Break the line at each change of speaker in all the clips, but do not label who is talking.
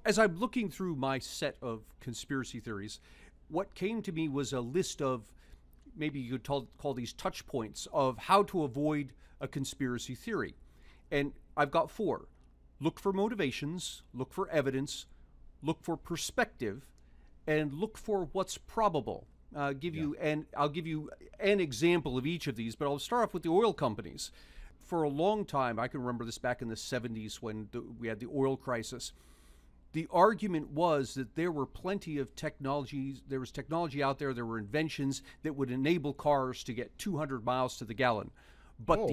As I'm looking through my set of conspiracy theories, what came to me was a list of, maybe you could call these touch points of how to avoid a conspiracy theory. And I've got four. Look for motivations, look for evidence, look for perspective, and look for what's probable. I'll give you an example of each of these, but I'll start off with the oil companies. For a long time, I can remember this back in the 70s when we had the oil crisis. The argument was that there were plenty of technologies, there was technology out there, there were inventions that would enable cars to get 200 miles to the gallon. But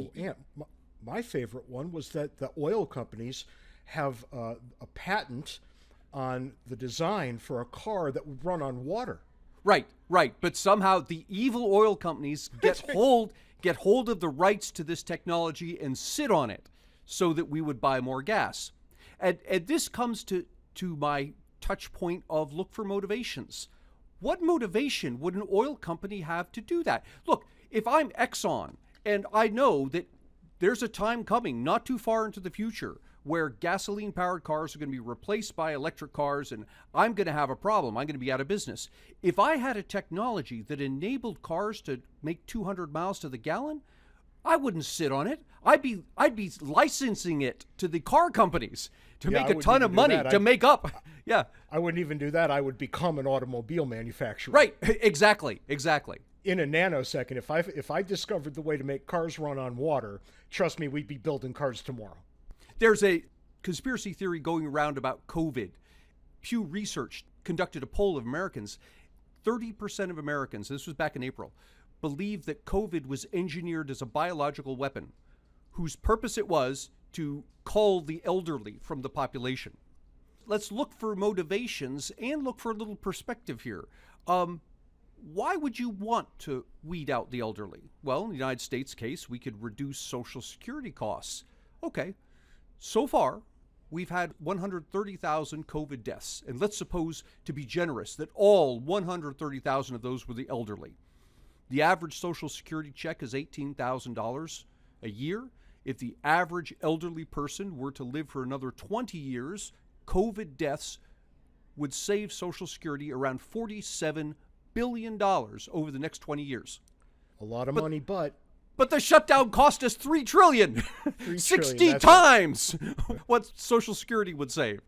my favorite one was that the oil companies have a patent on the design for a car that would run on water.
Right. But somehow the evil oil companies get hold of the rights to this technology and sit on it so that we would buy more gas. And this comes to my touch point of look for motivations. What motivation would an oil company have to do that? Look, if I'm Exxon and I know that there's a time coming not too far into the future where gasoline-powered cars are going to be replaced by electric cars and I'm going to have a problem, I'm going to be out of business. If I had a technology that enabled cars to make 200 miles to the gallon, I wouldn't sit on it. I'd be licensing it to the car companies to make a ton of money to make up. Yeah.
I wouldn't even do that. I would become an automobile manufacturer.
Right. Exactly.
In a nanosecond, if I discovered the way to make cars run on water, trust me, we'd be building cars tomorrow.
There's a conspiracy theory going around about COVID. Pew Research conducted a poll of Americans. 30% of Americans, this was back in April, believed that COVID was engineered as a biological weapon whose purpose it was to cull the elderly from the population. Let's look for motivations and look for a little perspective here. Why would you want to weed out the elderly? Well, in the United States case, we could reduce Social Security costs. Okay, so far, we've had 130,000 COVID deaths. And let's suppose, to be generous, that all 130,000 of those were the elderly. The average Social Security check is $18,000 a year. If the average elderly person were to live for another 20 years, COVID deaths would save Social Security around $47 billion over the next 20 years.
A lot of money, but
the shutdown cost us $3 trillion. 60
trillion,
times what Social Security would save.